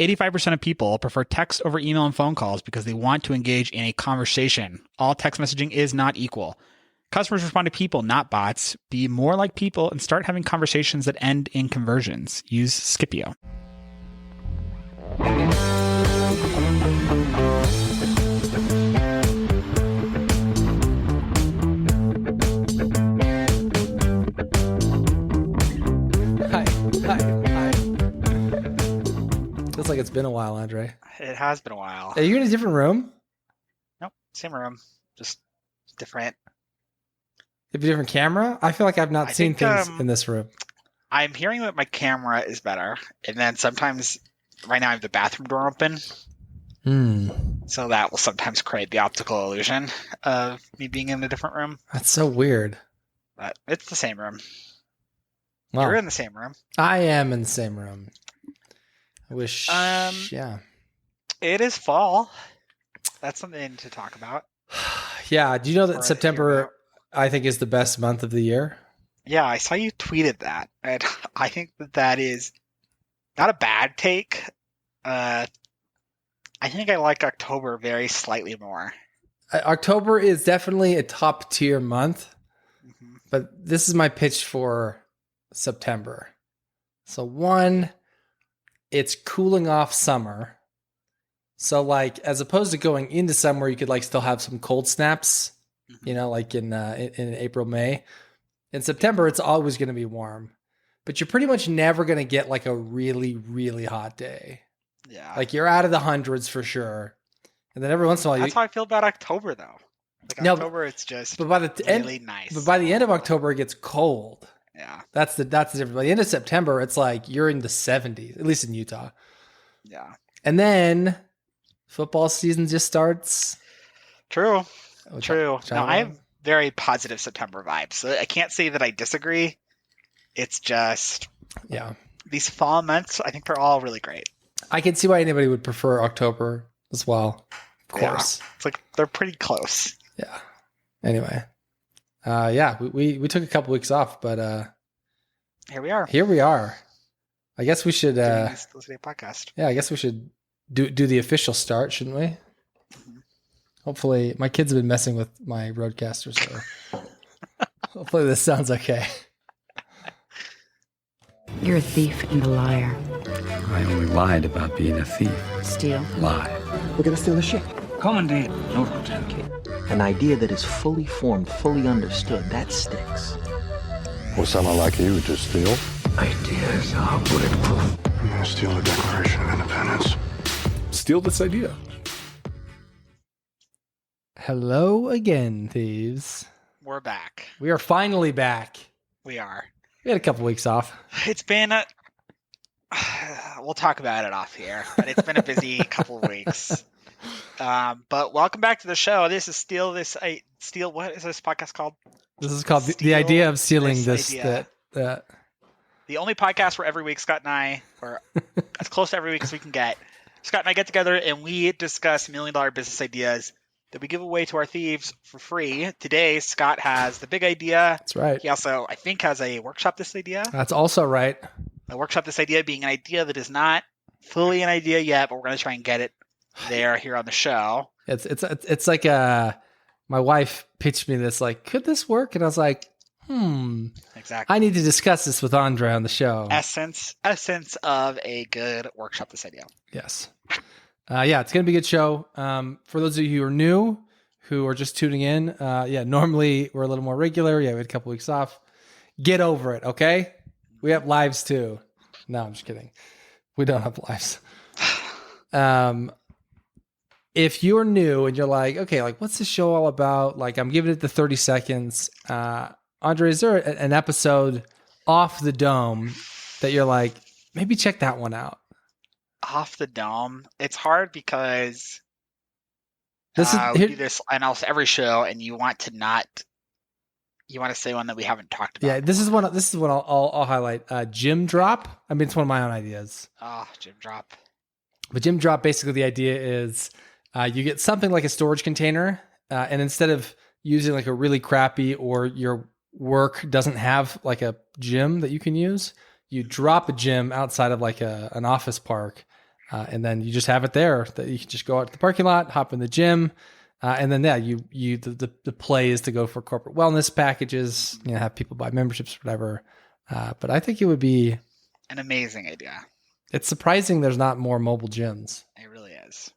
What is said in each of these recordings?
85% of people prefer text over email and phone calls because they want to engage in a conversation. All text messaging is not equal. Customers respond to people, not bots. Be more like people and start having conversations that end in conversions. Use Scipio. Hi. Feels like it's been a while, Andre. It has been a while. Are you in a different room? Nope, same room, just different. You have a different camera? I feel like I've not seen things in this room. I'm hearing that my camera is better, and then sometimes, right now I have the bathroom door open, so that will sometimes create the optical illusion of me being in a different room. That's so weird. But it's the same room. Well, You're in the same room. I am in the same room. I wish, yeah. It is fall. That's something to talk about. Yeah, do you know that September, I think, is the best month of the year? Yeah, I saw you tweeted that, and I think that is not a bad take. I think I like October very slightly more. October is definitely a top tier month, but this is my pitch for September. So one, it's cooling off summer. So like, as opposed to going into summer, you could like still have some cold snaps, you know, like in April, May. In September, it's always going to be warm, but you're pretty much never going to get like a really, really hot day. Yeah. Like you're out of the hundreds for sure. And then every once in a while, that's how I feel about October though. Like October, it's just but by the really nice. But by the end of October, it gets cold. Yeah. That's the difference. By the end of September, it's like you're in the 70s, at least in Utah. Yeah. And then football season just starts. True. No, I have very positive September vibes. So I can't say that I disagree. It's just these fall months, I think they're all really great. I can see why anybody would prefer October as well. Of course. Yeah. It's like they're pretty close. Yeah. Anyway. We took a couple weeks off, but here we are. I guess we should this podcast. Yeah, I guess we should do the official start, shouldn't we? Mm-hmm. Hopefully, my kids have been messing with my Rodecaster, so hopefully this sounds okay. You're a thief and a liar. I only lied about being a thief. Steal. Lie. We're gonna steal the ship. Commandant. No, Lieutenant. An idea that is fully formed, fully understood, that sticks. Well, someone like you would just steal. Ideas are bulletproof. I'm gonna steal the Declaration of Independence. Steal this idea. Hello again, thieves. We're back. We are finally back. We are. We had a couple weeks off. It's been we'll talk about it off here, but it's been a busy couple of weeks. But welcome back to the show. This is Steal. What is this podcast called? This is called the idea of stealing this. The only podcast where every week Scott and I, or as close to every week as we can get, Scott and I get together and we discuss $1 million business ideas that we give away to our thieves for free. Today, Scott has the big idea. That's right. He also, I think, has a workshop this idea. That's also right. A workshop this idea being an idea that is not fully an idea yet, but we're going to try and get it there here on the show. It's like my wife pitched me this, like, could this work? And I was like, exactly. I need to discuss this with Andre on the show. Essence of a good workshop this idea. Yes. It's going to be a good show. For those of you who are new, who are just tuning in, normally we're a little more regular. Yeah, we had a couple weeks off. Get over it, okay? We have lives too. No, I'm just kidding. We don't have lives. If you're new and you're like, okay, like what's this show all about? Like I'm giving it the 30 seconds. Andre, is there an episode off the dome that you're like, maybe check that one out? Off the dome. It's hard because we do this on almost every show, and you want to say one that we haven't talked about. Yeah, this is one I'll highlight. Gym drop. I mean, it's one of my own ideas. Oh, gym drop. But gym drop, basically, the idea is you get something like a storage container, and instead of using like a really crappy or your work doesn't have like a gym that you can use, you drop a gym outside of like an office park. And then you just have it there that you can just go out to the parking lot, hop in the gym. And then, the play is to go for corporate wellness packages, have people buy memberships, whatever. But I think it would be an amazing idea. It's surprising there's not more mobile gyms. It really is.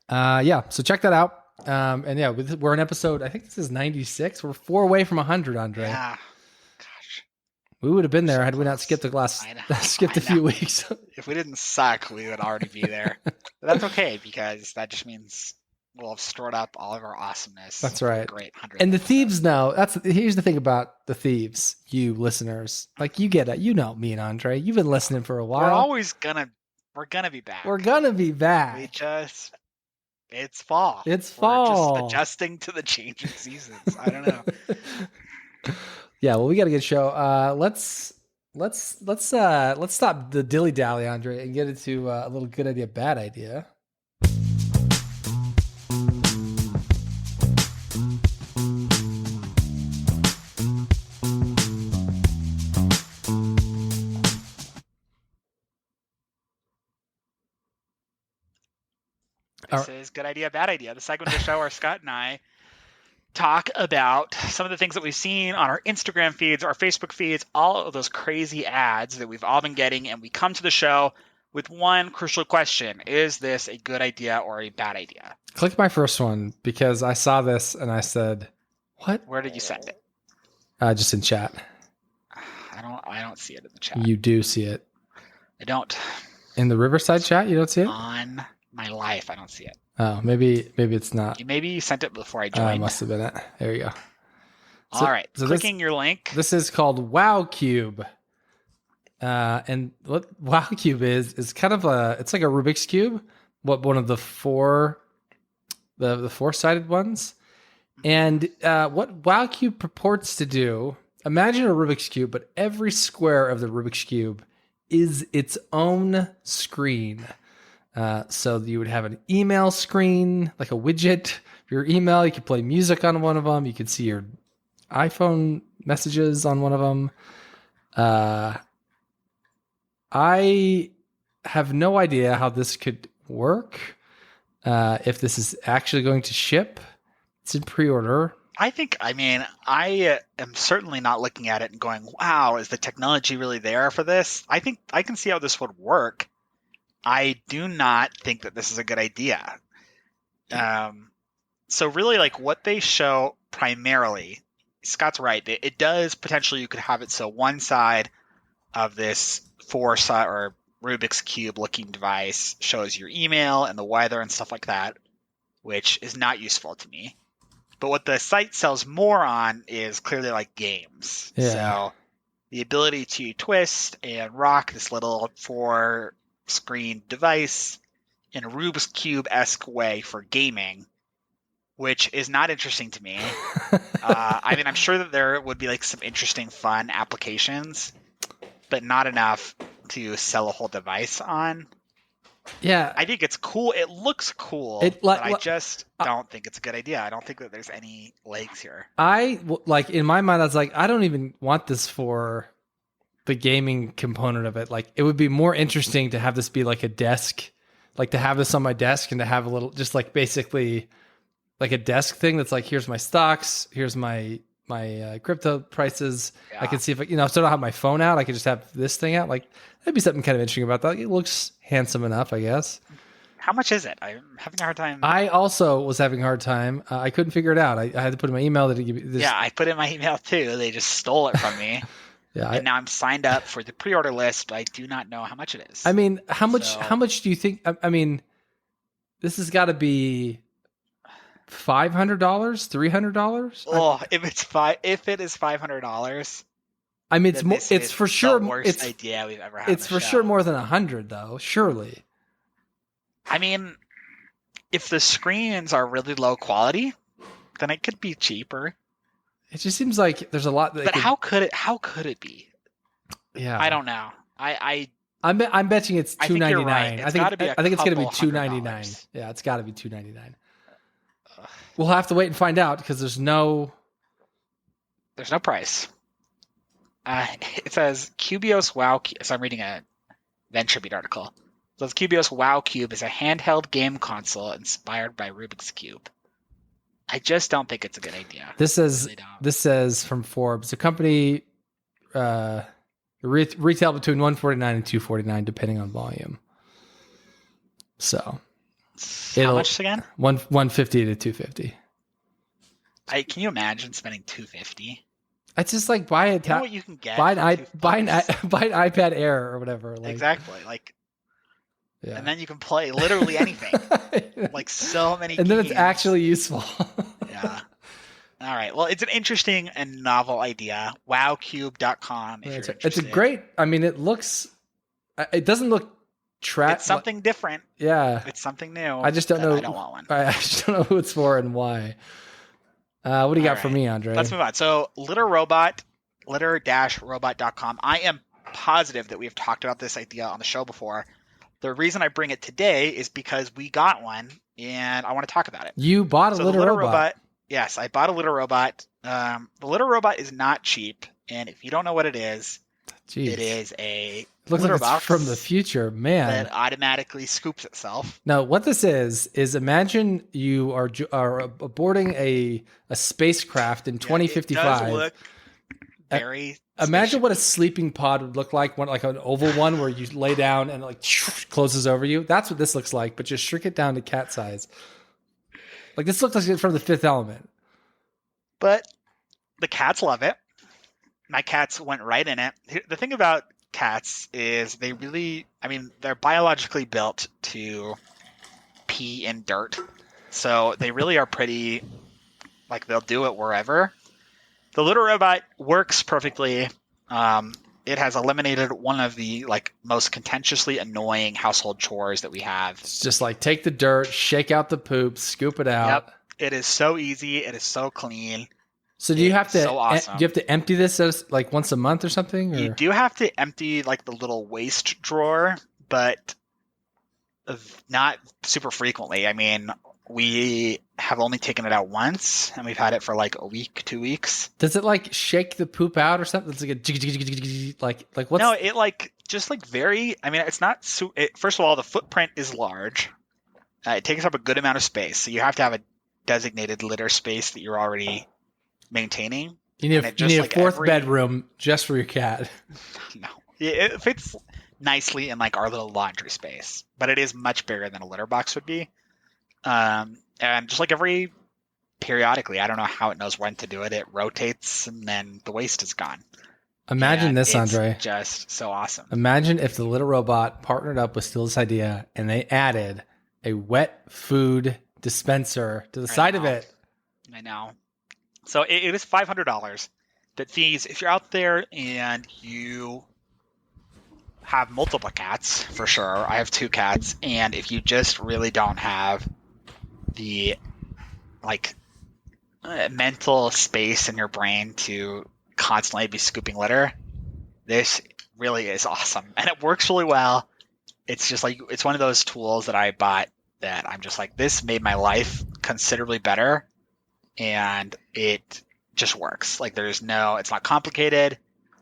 So check that out. And we're in episode, I think this is 96. We're 4 away from 100, Andre. Yeah. Gosh. We would have been there had we not skipped a few weeks. If we didn't suck, we would already be there. But that's okay, because that just means we'll have stored up all of our awesomeness. That's right. Great 100. And the thieves know. Here's the thing about the thieves, you listeners. Like, you get it. You know me and Andre. You've been listening for a while. We're gonna be back. We're gonna be back. It's fall. It's fall. We're just adjusting to the changing seasons. I don't know. Yeah, well, we got a good show. Let's stop the dilly dally, Andre, and get into a little good idea, bad idea. This is good idea, bad idea. The segment of the show where Scott and I talk about some of the things that we've seen on our Instagram feeds, our Facebook feeds, all of those crazy ads that we've all been getting, and we come to the show with one crucial question. Is this a good idea or a bad idea? Click my first one, because I saw this and I said, what? Where did you send it? Just in chat. I don't see it in the chat. You do see it. I don't. In the Riverside chat, you don't see it? On my life, I don't see it. Oh, maybe it's not. Maybe you sent it before I joined. Must have been it. There you go. All right. So clicking your link. This is called Wow Cube. And what Wow Cube is kind of it's like a Rubik's Cube, one of the four-sided ones. And what Wow Cube purports to do, imagine a Rubik's Cube, but every square of the Rubik's Cube is its own screen. So you would have an email screen, like a widget for your email. You could play music on one of them. You could see your iPhone messages on one of them. I have no idea how this could work. If this is actually going to ship. It's in pre-order. I am certainly not looking at it and going, wow, is the technology really there for this? I think I can see how this would work. I do not think that this is a good idea. So really, like, what they show primarily, Scott's right. It does potentially, you could have it so one side of this four-side or Rubik's Cube looking device shows your email and the weather and stuff like that, which is not useful to me. But what the site sells more on is clearly like games. Yeah. So the ability to twist and rock this little four-screen device in a Rubik's Cube-esque way for gaming, which is not interesting to me. I'm sure that there would be like some interesting, fun applications, but not enough to sell a whole device on. Yeah. I think it's cool. It looks cool, but I just don't think it's a good idea. I don't think that there's any legs here. In my mind, I was like, I don't even want this for the gaming component of it. Like, it would be more interesting to have this be like a desk, like to have this on my desk and to have a little, just like basically like a desk thing that's like, here's my stocks, here's my crypto prices. Yeah. I can see if so I don't have my phone out. I could just have this thing out. Like, that'd be something kind of interesting about that. It looks handsome enough, I guess. How much is it? I'm having a hard time. I also was having a hard time. I couldn't figure it out. I had to put in my email that it give me this. Yeah, I put in my email too. They just stole it from me. Yeah, and now I'm signed up for the pre-order list, but I do not know how much it is. I mean, how much do you think? I mean, this has got to be $500, $300. Oh, if it is $500. I mean, it's for sure the worst idea we've ever had. It's for sure more than 100, though. Surely. I mean, if the screens are really low quality, then it could be cheaper. It just seems like there's a lot. But how could it be? Yeah, I don't know. I'm betting it's $299. Right. I think it's going to be $299. Yeah, it's got to be $299. We'll have to wait and find out because there's no price. It says Cubios Wow. So I'm reading a VentureBeat article. The Cubios WoW Cube is a handheld game console inspired by Rubik's Cube. I just don't think it's a good idea. This says really don't. this says from Forbes, the company retail between $149 and $249 depending on volume. So How much again? $150 to $250. Can you imagine spending $250? I just like buy a You know what you can get? buy an for $2? buy an iPad Air or whatever. Like, Exactly. Like, yeah. and then you can play literally anything. Like so many. and then it's games. actually useful. Yeah. All right. Well, it's an interesting and novel idea. Wowcube.com. If you're It's a interested. great. I mean, it looks. It doesn't look trash. It's something different. Yeah. It's something new. I just don't know. I don't want one. I just don't know who it's for and why. What do you got for me, Andre? Let's move on. So, litter-robot.com. I am positive that we have talked about this idea on the show before. The reason I bring it today is because we got one, and I want to talk about it. You bought a So litter the litter robot. Yes, I bought a litter robot. The litter robot is not cheap, and if you don't know what it is, Jeez. it is a It looks litter like it's box from the future, man. that automatically scoops itself. No, what this is imagine you are boarding a spacecraft in 2055. It does look very Imagine what a sleeping pod would look like, like an oval one where you lay down and it like closes over you. That's what this looks like, but just shrink it down to cat size. Like this looks like it's from the Fifth Element. But the cats love it. My cats went right in it. The thing about cats is they're biologically built to pee in dirt. So they really are pretty, like they'll do it wherever. The litter robot works perfectly. It has eliminated one of the most contentiously annoying household chores that we have. It's just like take the dirt, shake out the poop, scoop it out. Yep. It is so easy. It is so clean. So do you have to so awesome. do you have to empty this like once a month or something? Or? You do have to empty the little waste drawer, but not super frequently. I mean, we have only taken it out once, and we've had it for a week, 2 weeks. Does it shake the poop out or something? It's like a like what's No, it just very. I mean, it's not. First of all, the footprint is large. It takes up a good amount of space, so you have to have a designated litter space that you're already maintaining. You need a fourth bedroom just for your cat. No, it fits nicely in our little laundry space, but it is much bigger than a litter box would be. And just periodically, I don't know how it knows when to do it. It rotates, and then the waste is gone. Imagine this, it's Andre. Just so awesome. Imagine if the litter robot partnered up with Steel's Idea and they added a wet food dispenser to the side of it. I know. So it is $500. That fees, if you're out there and you have multiple cats, for sure. I have 2 cats, and if you just really don't have the mental space in your brain to constantly be scooping litter, this really is awesome, and it works really well. It's just it's one of those tools that I bought that I'm just this made my life considerably better, and it just works. It's not complicated.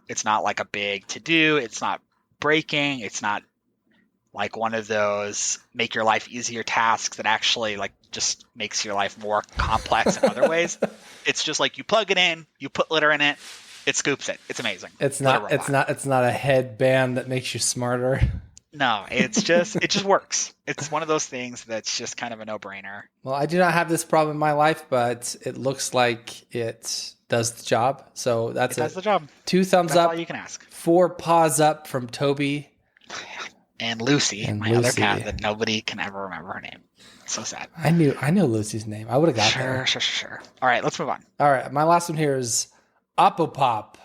It's not a big to do. It's not breaking. It's not one of those make your life easier tasks that actually just makes your life more complex in other ways. It's just you plug it in, you put litter in it, it scoops it. It's amazing. It's not a headband that makes you smarter. No, it just works. It's one of those things that's just kind of a no-brainer. Well, I do not have this problem in my life, but it looks like it does the job. So that's it. Does the job. 2 thumbs That's up. all you can ask. 4 paws up from Toby. And Lucy, And my Lucy. other cat that nobody can ever remember her name. So sad. I know Lucy's name. I would have got her. Sure. All right, let's move on. All right, my last one here is Opopop.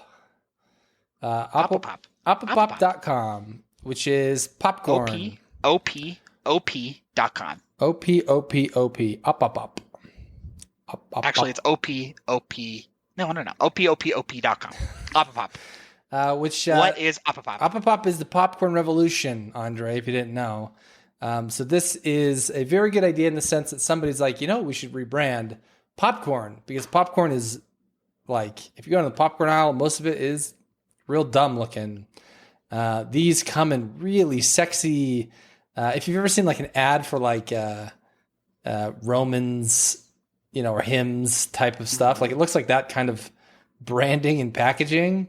Opopop. Opopop.com, which is popcorn. OP.com. OPOPOP. Opopop. Actually, it's OP. No. OPOPOP.com. Opopop. Which what is Opopop? Opopop is the popcorn revolution, Andre, if you didn't know. So this is a very good idea in the sense that somebody's we should rebrand popcorn, because popcorn is if you go to the popcorn aisle, most of it is real dumb looking. These come in really sexy If you've ever seen like an ad for like Romans, or hymns type of stuff, like it looks like that kind of branding and packaging.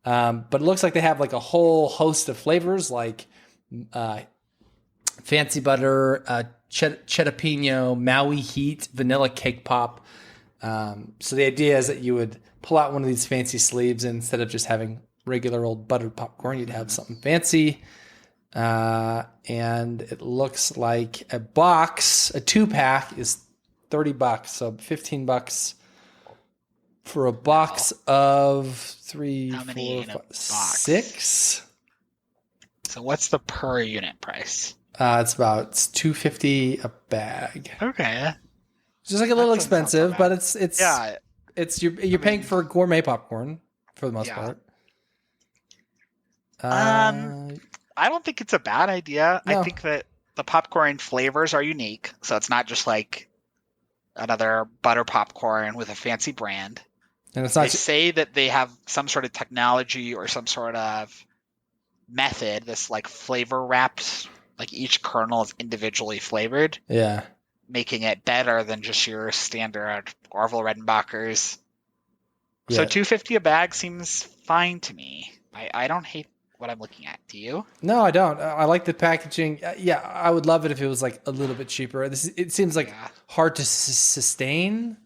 But it looks like they have like a whole host of flavors, like fancy butter, cheddar Maui heat, vanilla cake pop. So the idea is that you would pull out one of these fancy sleeves, and instead of just having regular old buttered popcorn, you'd have something fancy. And it looks like a 2-pack is $30, so $15 for a box of 3, How many 4, in a 5, box? 6. So what's the per unit price? It's about $2.50 a bag. Okay. It's just like a little That doesn't sound so expensive, bad. but it's you're paying for gourmet popcorn for the most Yeah. part. I don't think it's a bad idea. No. I think that the popcorn flavors are unique, so it's not just like another butter popcorn with a fancy brand. And it's They not say that they have some sort of technology or some sort of method, this like flavor wrapped, like each kernel is individually flavored, yeah. making it better than just your standard Orville Redenbachers. So Yeah. $2.50 a bag seems fine to me. I don't hate what I'm looking at. Do you? No, I don't. I like the packaging. Yeah, I would love it if it was like a little bit cheaper. It seems like Yeah. hard to sustain.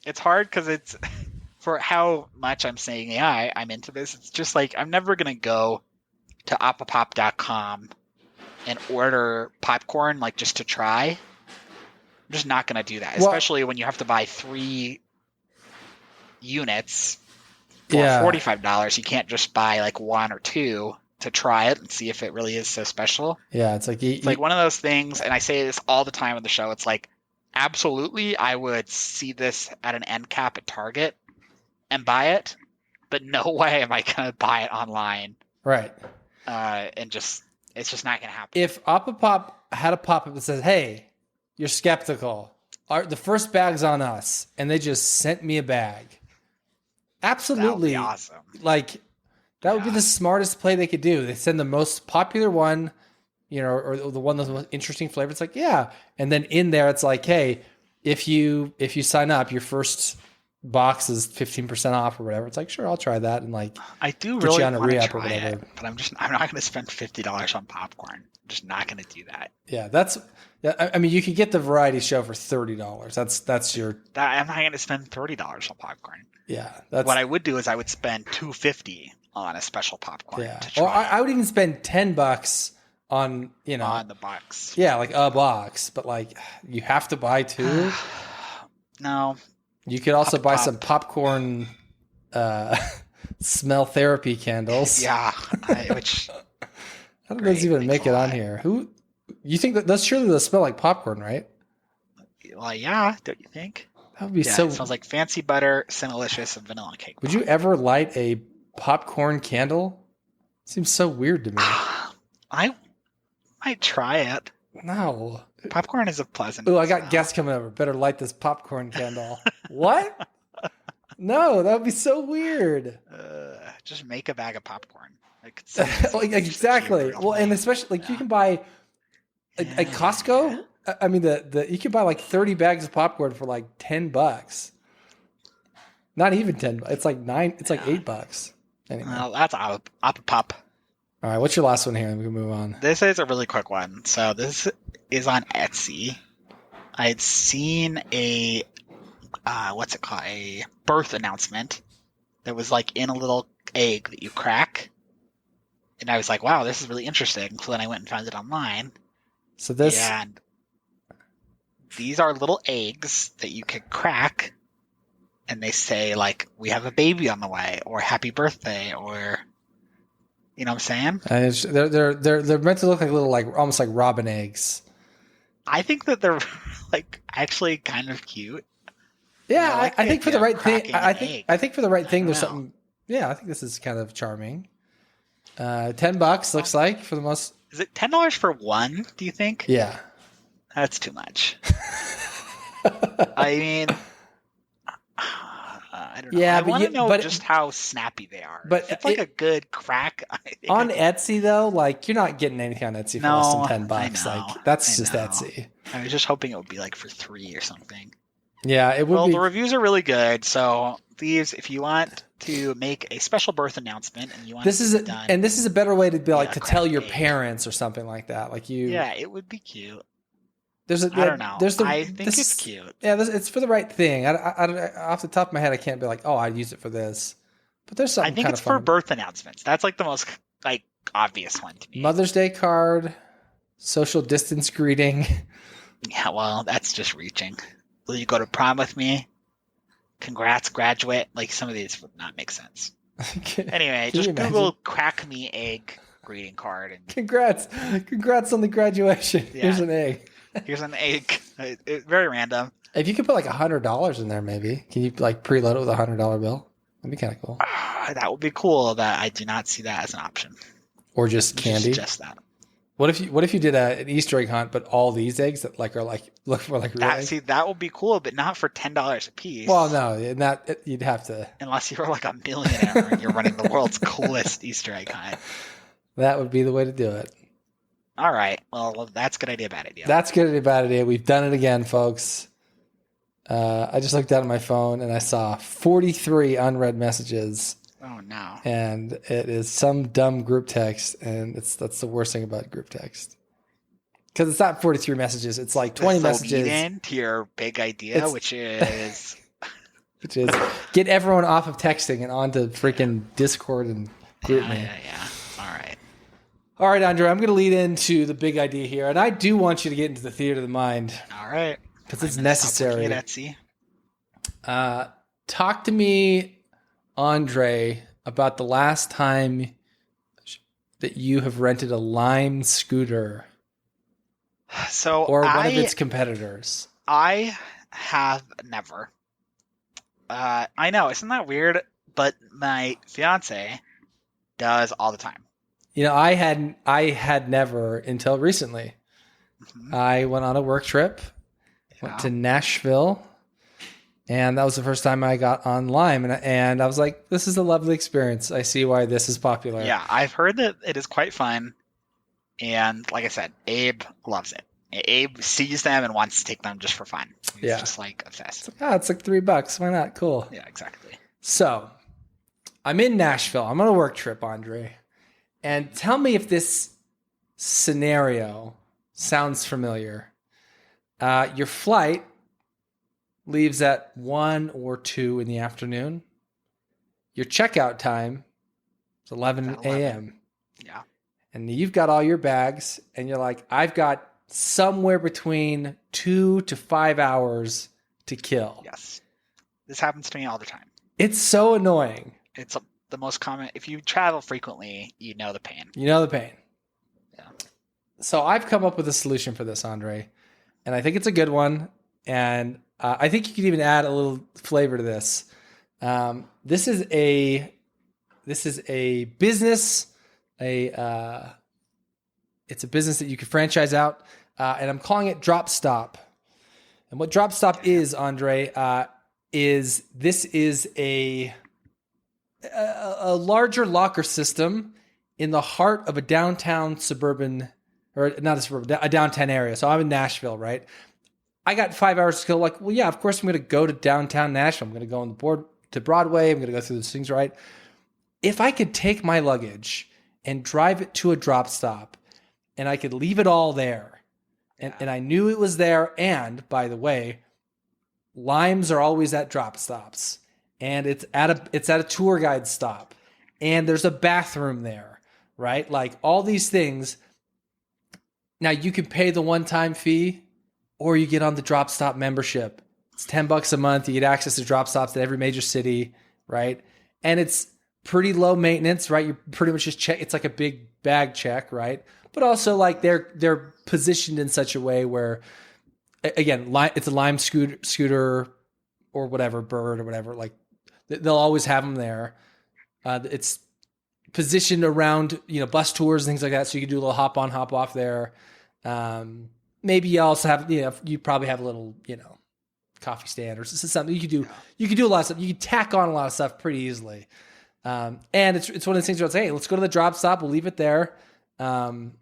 It's hard because it's for how much I'm saying, yeah, I'm into this. It's just like I'm never going to go to appapop.com and order popcorn like just to try. I'm just not going to do that, Well- especially when you have to buy 3 units for Yeah. $45. You can't just buy like 1 or 2 to try it and see if it really is so special. Yeah, it's like It's like one of those things, and I say this all the time on the show. It's like, absolutely, I would see this at an end cap at Target and buy it, but no way am I going to buy it online. right. And just, it's just not going to happen. If Appapop had a pop-up that says, "Hey, you're skeptical. The first bag's on us," and they just sent me a bag, absolutely, That would be awesome. like that would be Yeah. the smartest play they could do. They send the most popular one, or the one that's the most interesting flavor. It's like, yeah, and then in there it's like, hey, if you sign up, your first box is 15% off or whatever. It's like, sure, I'll try that, and like, I do Get really you on a want to re-up or try it, whatever. but I'm not going to spend $50 on popcorn. I'm just not going to do that. yeah, I mean, you could get the variety show for $30. That's your I'm not going to spend $30 on popcorn. that's What I would do is I would spend $2.50 on a special popcorn yeah. to try Or I would even spend $10 on on the box. yeah, like a box, but like you have to buy 2. No, You could also Pop, buy pop. some popcorn smell therapy candles. yeah, which How do those Great, even thanks make a it on lot. here? Who you think that's surely they'll smell like popcorn, right? well, yeah, don't you think? That would be Yeah, so. it smells like fancy butter, Cinnalicious, and vanilla cake. Would you ever light a popcorn candle? Seems so weird to me. I might try it. No. Popcorn is a pleasant. Oh, I got smell. guests coming over. Better light this popcorn candle. What? No, that would be so weird. Just make a bag of popcorn. Like, it's Like, just exactly. cheaper, Well, and especially like you can buy at Costco. I mean, the you can buy like 30 bags of popcorn for like $10. Not even 10. It's like 9. It's like $8. Anyway. Well, that's up pop. All right. What's your last one here? And we can move on. This is a really quick one. So this is on Etsy. I had seen a what's it called? A birth announcement that was like in a little egg that you crack. And I was like, wow, this is really interesting. So then I went and found it online. So this. And these are little eggs that you can crack. And they say, like, we have a baby on the way, or happy birthday, or, you know what I'm saying? They're meant to look like little, like almost like robin eggs. I think that they're, like, actually kind of cute. Yeah, I like I the think for the idea of right thing, cracking I an think egg. I think for the right thing, I there's don't know. something. Yeah, I think this is kind of charming. $10 looks like for the most. Is it $10 for one, do you think? Yeah. That's too much. I mean, I don't know. Yeah, I but want to you- know but- just how snappy they are. but if it's like it- a good crack. I think On I Etsy though, like you're not getting anything on Etsy for No, less than $10. I know, Like that's I just know. Etsy. I was just hoping it would be like for $3 or something. Yeah, it would Well, be. the reviews are really good. So thieves, if you want to make a special birth announcement and you want This it is to be done, and this is a better way to be like Yeah, to tell crack your egg. parents or something like that. Like you, yeah, it would be cute. There's a I don't know. There's the I think this it's is- cute. Yeah, it's for the right thing. Off the top of my head, I can't be like, oh, I'd use it for this. But there's I something think kind it's of for fun. birth announcements. That's like the most like obvious one to me. Mother's Day card, social distance greeting. Yeah, well, that's just reaching. Will you go to prom with me? Congrats, graduate. Like some of these would not make sense. Anyway, Can you just imagine? Google "crack me egg" greeting card, and Congrats on the graduation. Yeah. Here's an egg. here's an egg. Very random. If you could put like $100 in there, maybe can you like preload it with $100 bill? That'd be kind of cool. That would be cool. That I do not see that as an option. Or just candy. Just that. What if you did an Easter egg hunt, but all these eggs that like are like look for like real eggs? See, that would be cool, but not for $10 a piece. Well, no, and that you'd have to. Unless you're like a millionaire and you're running the world's coolest Easter egg hunt. That would be the way to do it. All right. Well, that's good idea, bad idea. That's good and bad idea. We've done it again, folks. I just looked down at my phone and I saw 43 unread messages, Oh no. and it is some dumb group text, and that's the worst thing about group text. Because it's not 43 messages; it's like 20 This will messages, lead in to your big idea, It's- which is which is get everyone off of texting and onto freaking Discord and group me. yeah. All right. All right, Andre, I'm going to lead into the big idea here, and I do want you to get into the theater of the mind All right. because it's I'm necessary. looking at Etsy. Talk to me, Andre, about the last time that you have rented a Lime scooter So or one of its competitors. I have never. I know, isn't that weird? But my fiance does all the time. You know, I had never until recently. Mhm. I went on a work trip, went to Nashville, and that was the first time I got on Lime, and I was like, "This is a lovely experience. I see why this is popular." Yeah, I've heard that it is quite fun. And like I said, Abe loves it. Abe sees them and wants to take them just for fun. He's Yeah. just like obsessed. It's like $3. Why not? Cool. Yeah, exactly. So, I'm in Nashville. I'm on a work trip, Andre. And tell me if this scenario sounds familiar. Your flight leaves at 1 or 2 in the afternoon. Your checkout time is 11 a.m. Yeah. And you've got all your bags, and you're like, I've got somewhere between 2 to 5 hours to kill. Yes. This happens to me all the time. It's so annoying. It's the most common. If you travel frequently, you know the pain. You know the pain. Yeah. So I've come up with a solution for this, Andre, and I think it's a good one. And I think you could even add a little flavor to this. This is a business. It's a business that you can franchise out, and I'm calling it Drop Stop. And what Drop Stop is, Andre, is a larger locker system in the heart of a downtown suburban, or not a suburban, a downtown area. So I'm in Nashville, right? I got 5 hours to kill. Like, well, yeah, of course I'm going to go to downtown Nashville. I'm going to go on the board to Broadway. I'm going to go through those things, right? If I could take my luggage and drive it to a drop stop, and I could leave it all there, and I knew it was there. And by the way, limes are always at drop stops, and it's at a tour guide stop, and there's a bathroom there, right? Like all these things. Now you can pay the one-time fee, or you get on the drop stop membership. It's $10 a month. You get access to drop stops at every major city, right? And it's pretty low maintenance, right? You pretty much just check. It's like a big bag check, right? But also like they're positioned in such a way where, again, it's a Lime scooter or whatever, Bird or whatever. Like they'll always have them there. It's positioned around, bus tours and things like that. So you can do a little hop on, hop off there. Maybe you also have, you probably have a little, coffee stand or something. You could do a lot of stuff. You could tack on a lot of stuff pretty easily. And it's one of those things where it's, hey, let's go to the drop stop. We'll leave it there. And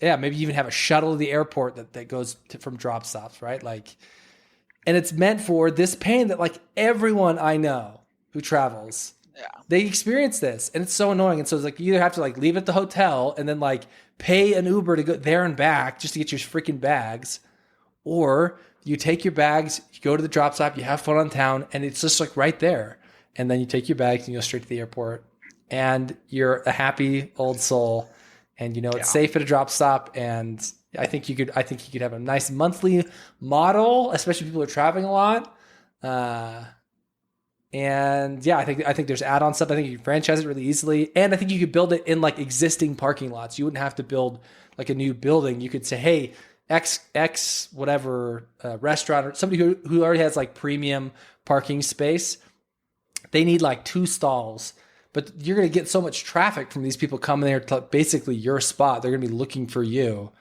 yeah, maybe even have a shuttle to the airport that goes from drop stops, right? Like, and it's meant for this pain that like everyone I know who travels, they experience this, and it's so annoying. And so it's like you either have to like leave it at the hotel and then like pay an Uber to go there and back just to get your freaking bags, or you take your bags, you go to the drop stop, you have fun on town, and it's just like right there. And then you take your bags and you go straight to the airport, and you're a happy old soul, and you know it's safe at a drop stop. And I think you could have a nice monthly model, especially if people are traveling a lot. And yeah, I think there's add-on stuff. I think you can franchise it really easily, and I think you could build it in like existing parking lots. You wouldn't have to build like a new building. You could say, hey, X whatever restaurant or somebody who already has like premium parking space, they need like 2 stalls, but you're going to get so much traffic from these people coming there to basically your spot. They're going to be looking for you,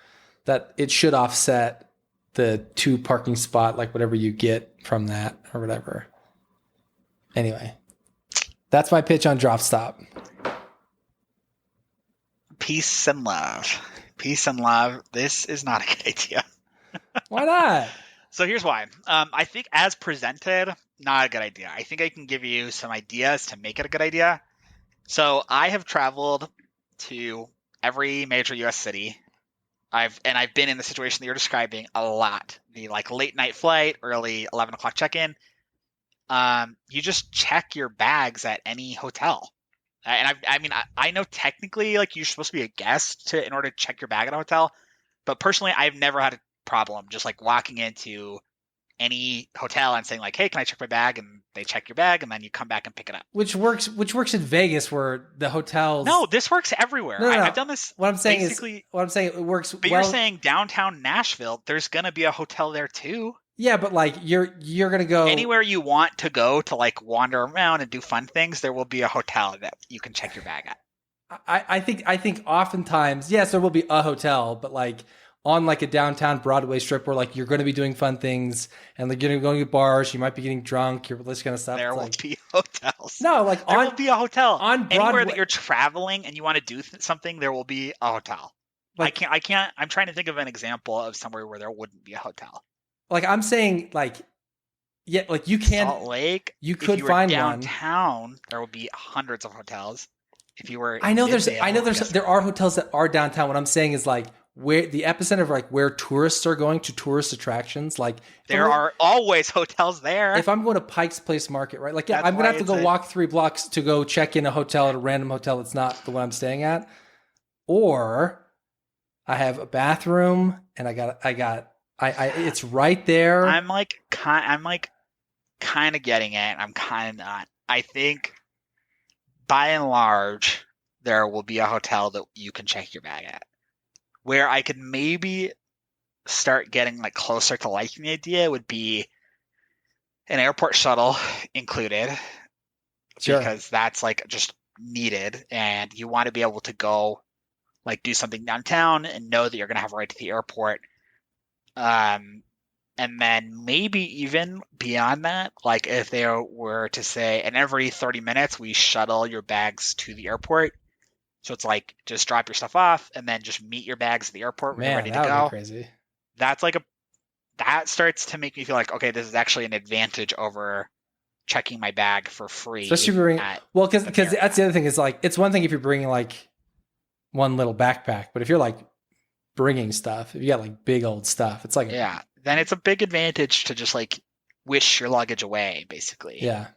that it should offset the 2 parking spot, like whatever you get from that or whatever. Anyway, that's my pitch on drop stop. Peace and love. Peace and love. This is not a good idea. Why not? So here's why. I think as presented, not a good idea. I think I can give you some ideas to make it a good idea. So I have traveled to every major U.S. city. I've been in the situation that you're describing a lot. The like late night flight, early 11 o'clock check-in. You just check your bags at any hotel. And I know technically like you're supposed to be a guest in order to check your bag at a hotel, but personally I've never had a problem just like walking into any hotel and saying like, hey, can I check my bag? And they check your bag and then you come back and pick it up. Which works in Vegas where the hotels. No, this works everywhere. No. I've done this. What I'm saying it works. But you're saying downtown Nashville, there's going to be a hotel there too. Yeah, but like you're going to go anywhere you want to go to like wander around and do fun things. There will be a hotel that you can check your bag at. I think oftentimes, yes, there will be a hotel, but like on like a downtown Broadway strip where like you're going to be doing fun things and like you're going to bars, you might be getting drunk, you're this kind of stuff. There will be hotels. No, like there will be a hotel on Broadway. Anywhere that you're traveling and you want to do something, there will be a hotel. Like, I can't. I'm trying to think of an example of somewhere where there wouldn't be a hotel. Like I'm saying, like, yeah, like you can Salt Lake. Could if you find were one downtown. There will be hundreds of hotels. If you were, there are hotels that are downtown. What I'm saying is like where the epicenter of like where tourists are going to tourist attractions. Like there are always hotels there. If I'm going to Pike's Place Market, right? Like, yeah, I'm gonna have to go walk 3 blocks to go check in a hotel at a random hotel that's not the one I'm staying at, or I have a bathroom and I got. It's right there. I'm kind of getting it. I'm kind of not. I think by and large there will be a hotel that you can check your bag at. Where I could maybe start getting like closer to liking the idea would be an airport shuttle included, sure, because that's like just needed, and you want to be able to go like do something downtown and know that you're going to have a ride to the airport. And then maybe even beyond that, like if they were to say, and every 30 minutes we shuttle your bags to the airport. So it's like, just drop your stuff off and then just meet your bags at the airport when you're ready to go. Be crazy. That starts to make me feel like, okay, this is actually an advantage over checking my bag for free. Especially because that's the other thing is like, it's one thing if you're bringing like one little backpack, but if you're like bringing stuff, if you got like big old stuff, it's like then it's a big advantage to just like wish your luggage away, basically. Yeah.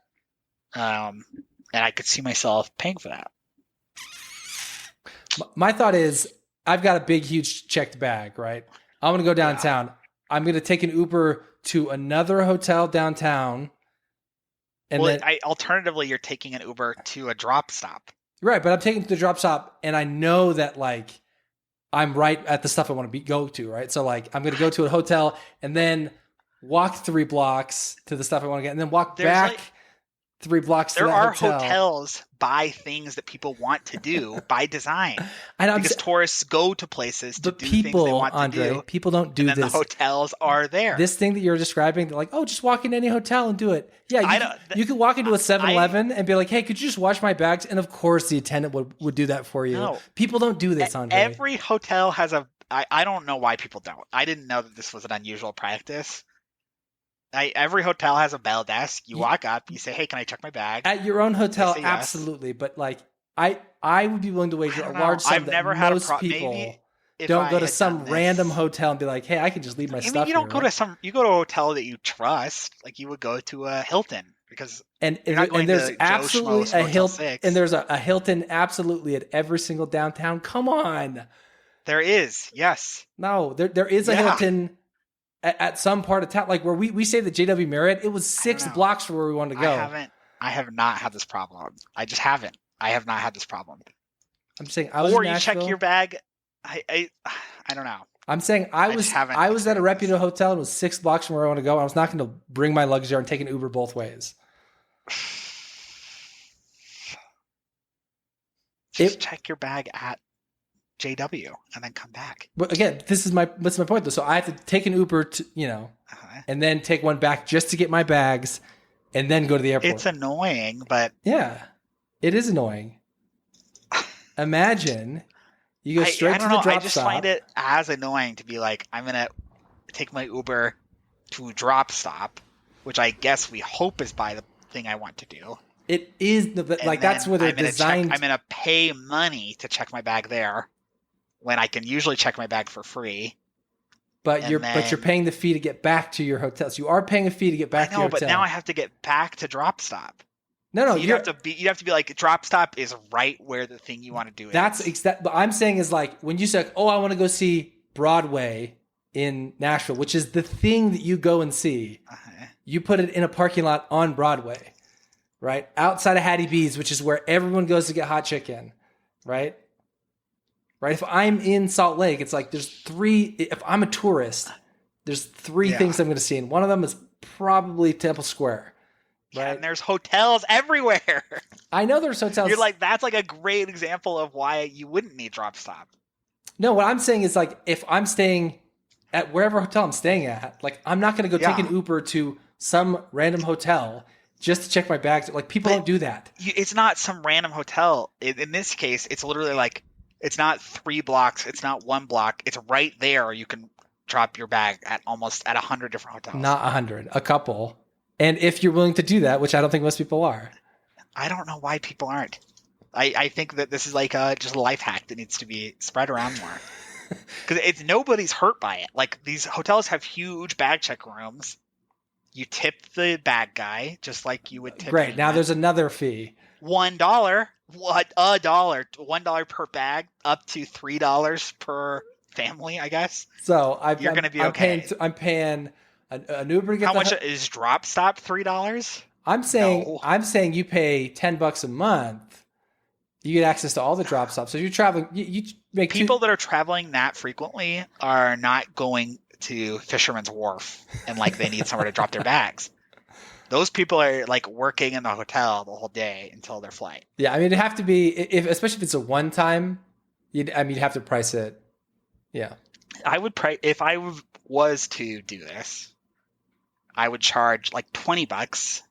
And I could see myself paying for that. My thought is, I've got a big, huge checked bag, right? I'm gonna go downtown. Yeah. I'm gonna take an Uber to another hotel downtown, and alternatively, you're taking an Uber to a drop stop. Right, but I'm taking it to the drop stop, and I know that like I'm right at the stuff I want to go to, right? So like I'm going to go to a hotel and then walk 3 blocks to the stuff I want to get and then walk back 3 blocks to There that are hotel. hotels by things that people want to do by design. And Because tourists go to places to but do things they people, want Andre, to do. people don't do And then this. the hotels are there. This thing that you're describing, they're like, oh, just walk into any hotel and do it. Yeah, you could walk into a 7-Eleven and be like, hey, could you just wash my bags? And of course, the attendant would do that for you. No. People don't do this, Andre. Every hotel has a. I don't know why people don't. I didn't know that this was an unusual practice. Every hotel has a bell desk. You walk up, you say, "Hey, can I check my bag?" At your own hotel, They say yes. absolutely. But like, I would be willing to wager a large sum I've that never had a most people maybe if don't I go to had some done this- random hotel and be like, hey, I can just leave my I stuff mean, you don't here, go right? to some. You go to a hotel that you trust. Like you would go to a Hilton because And you're not going there's to Joe absolutely Schmo's a Motel Hilton, 6. and there's a Hilton absolutely at every single downtown. Come on, there is. Yes. no, there is a Yeah. Hilton at some part of town, like where we say the JW Marriott. It was 6 know. blocks from where we wanted to go. I have not had this problem. I just haven't. I have not had this problem. I'm saying I was Or in you check Nashville. your bag. I don't know. I'm saying I just haven't was at a experienced reputable hotel and it was 6 blocks from where I want to go. I was not going to bring my luggage there and take an Uber both ways. Just check your bag at JW and then come back. But again, that's my point though. So I have to take an Uber to, and then take one back just to get my bags and then go to the airport. It's annoying, but yeah, it is annoying. Imagine you go straight to the drop I just stop. find it as annoying to be like, I'm going to take my Uber to a drop stop, which I guess we hope is by the thing I want to do. It is like that's where they're designed. I'm going to pay money to check my bag there when I can usually check my bag for free. But you're paying the fee to get back to your hotel. So you are paying a fee to get back to your hotel. But now I have to get back to drop stop. No, So you'd have to be like, drop stop is right where the thing you want to do is. But I'm saying is like when you say, oh, I want to go see Broadway in Nashville, which is the thing that you go and see. You put it in a parking lot on Broadway, right? Outside of Hattie B's, which is where everyone goes to get hot chicken, right? Right. If I'm in Salt Lake, it's like if I'm a tourist, there's 3 things I'm going to see. And one of them is probably Temple Square. Right. Yeah, and there's hotels everywhere. I know there's hotels. You're like, that's like a great example of why you wouldn't need drop stop. No, what I'm saying is like, if I'm staying at wherever hotel I'm staying at, like I'm not going to go take an Uber to some random hotel just to check my bags. Like people don't do that. It's not some random hotel. In this case, it's literally like, it's not 3 blocks. It's not 1 block. It's right there. You can drop your bag at 100 different hotels. Not 100, a couple. And if you're willing to do that, which I don't think most people are. I don't know why people aren't. I think that this is like just a life hack that needs to be spread around more. Because nobody's hurt by it. Like these hotels have huge bag check rooms. You tip the bag guy just like you would tip. Great. Now there's another fee. $1. What? $1. $1 per bag, up to $3 per family, I guess. So you're going to be okay. I'm paying an Uber to get. How much is drop stop? $3? I'm saying you pay $10 a month. You get access to all the drop stops. So you're traveling. You make people that are traveling that frequently are not going to Fisherman's Wharf and like they need somewhere to drop their bags. Those people are like working in the hotel the whole day until their flight. Yeah, I mean, it'd have to be especially if it's a one time. You'd have to price it. Yeah, I would price if I was to do this. I would charge like $20,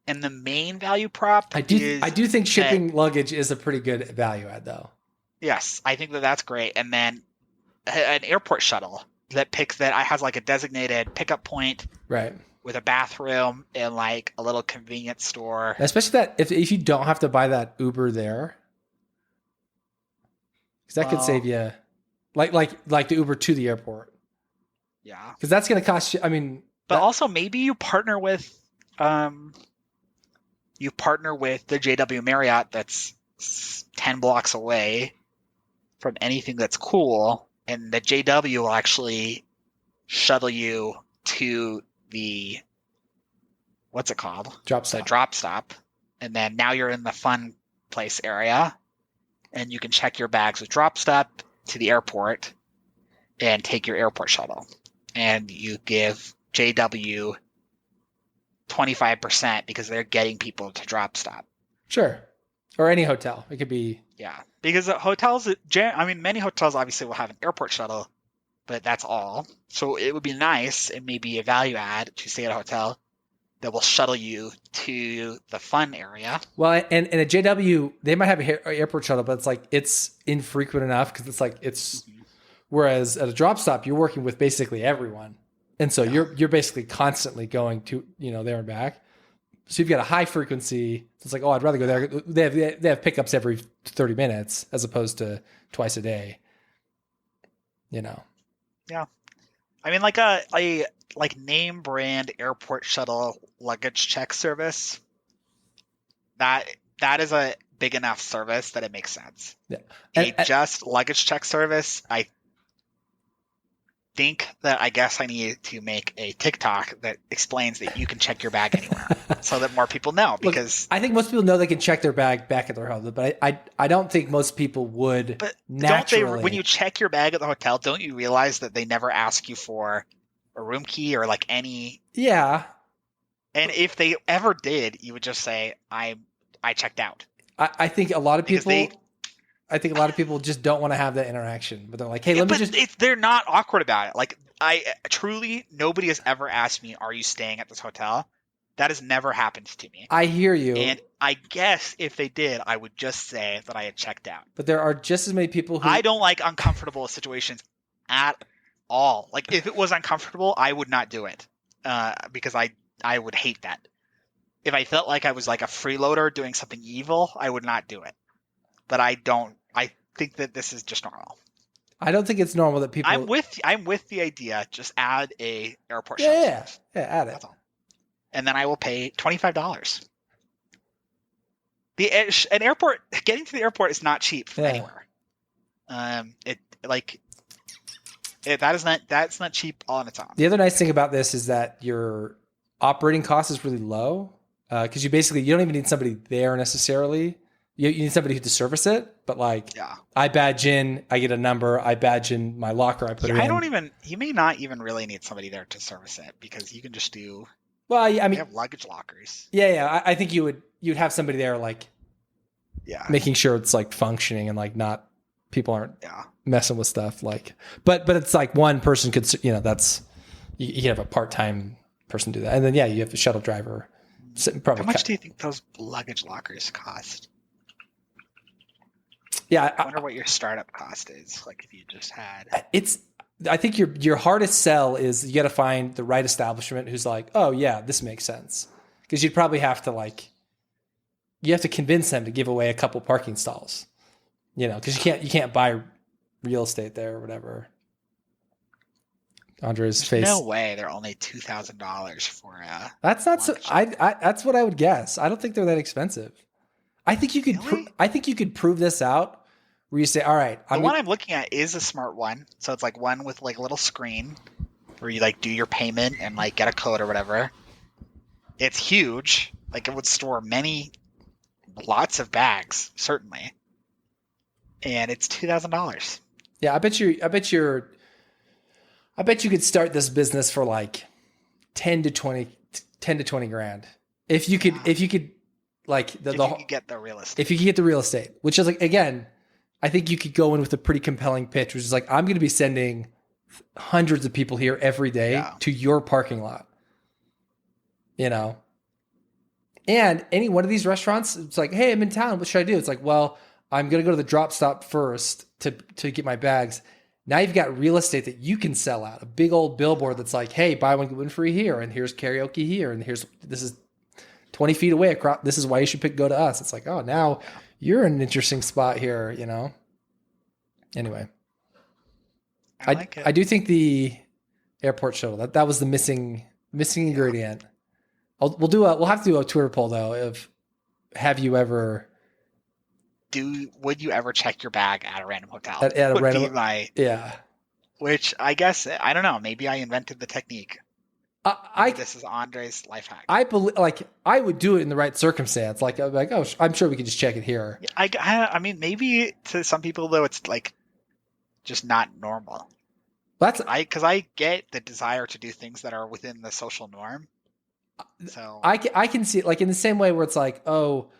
and the main value prop. I do think shipping luggage is a pretty good value add, though. Yes, I think that's great, and then an airport shuttle that has like a designated pickup point, right? With a bathroom and like a little convenience store. Especially that if you don't have to buy that Uber there, because that could save you, like the Uber to the airport. Yeah, because that's going to cost you. I mean, but also maybe you partner with the JW Marriott that's 10 blocks away from anything that's cool, and the JW will actually shuttle you to the what's it called? Drop stop. The drop stop. And then now you're in the fun place area and you can check your bags with drop stop to the airport and take your airport shuttle. And you give JW 25% because they're getting people to drop stop. Sure. Or any hotel. It could be. Yeah, because many hotels obviously will have an airport shuttle, but that's all. So it would be nice and maybe a value add to stay at a hotel that will shuttle you to the fun area. Well, and at JW, they might have an airport shuttle, but it's infrequent enough because whereas at a drop stop, you're working with basically everyone. And so you're basically constantly going to, there and back. So you've got a high frequency. It's like, I'd rather go there. They have pickups every 30 minutes as opposed to twice a day. Yeah. I mean, like a name brand airport shuttle luggage check service. That is a big enough service that it makes sense. Yeah. Just luggage check service, I think that I guess I need to make a TikTok that explains that you can check your bag anywhere so that more people know. Because I think most people know they can check their bag back at their hotel, but I don't think most people would. But naturally. when you check your bag at the hotel, don't you realize that they never ask you for a room key or like any? Yeah. And if they ever did, you would just say, I checked out. I think a lot of people. I think a lot of people just don't want to have that interaction, but they're like, "Hey, they're not awkward about it. Like, nobody has ever asked me, "Are you staying at this hotel?" That has never happened to me. I hear you. And I guess if they did, I would just say that I had checked out. But there are just as many people who I don't like uncomfortable situations at all. Like, if it was uncomfortable, I would not do it because I would hate that. If I felt like I was like a freeloader doing something evil, I would not do it. But I don't. I think that this is just normal. I don't think it's normal that people. I'm with the idea. Just add a airport. Yeah, add it. That's all. And then I will pay $25. An airport getting to the airport is not cheap from anywhere. That's not cheap all on its own. The other nice thing about this is that your operating cost is really low because you don't even need somebody there necessarily. You need somebody to service it, but I badge in, I get a number, I badge in my locker, I put it in. You may not even really need somebody there to service it because you can just do. Well, I mean, you have luggage lockers. Yeah. I think you'd have somebody there, making sure it's functioning and not people aren't messing with stuff. But it's one person could, that's you can have a part-time person do that, and then you have a shuttle driver. Probably. How much do you think those luggage lockers cost? Yeah, I wonder what your startup cost is. If you just had, I think your hardest sell is you got to find the right establishment who's like, oh yeah, this makes sense, because you'd probably have to you have to convince them to give away a couple parking stalls, because you can't buy real estate there or whatever. Andre's face. No way, they're only $2,000 for a. That's not so. I that's what I would guess. I don't think they're that expensive. I think you could. Really? I think you could prove this out. Where you say, all right, the one I'm looking at is a smart one. So it's one with a little screen where you do your payment and get a code or whatever. It's huge. It would store lots of bags, certainly. And it's $2,000. Yeah, I bet you could start this business for 10 to 20 grand. If you could if you could get the real estate. If you could get the real estate, which is again, I think you could go in with a pretty compelling pitch, which is I'm going to be sending hundreds of people here every day to your parking lot. And any one of these restaurants, it's hey, I'm in town. What should I do? It's well, I'm going to go to the drop stop first to get my bags. Now you've got real estate that you can sell out. A big old billboard that's hey, buy one, get one free here. And here's karaoke here. And this is 20 feet away across. This is why you should go to us. It's oh, now you're in an interesting spot here, Anyway, I do think the airport shuttle that was the missing ingredient. We'll have to do a Twitter poll though. Would you ever check your bag at a random hotel? At a random, Which I guess I don't know. Maybe I invented the technique. This is Andre's life hack. I believe, I would do it in the right circumstance. Oh, I'm sure we could just check it here. I mean, maybe to some people though, it's just not normal. Because I get the desire to do things that are within the social norm. So I can see it like in the same way where it's like, oh,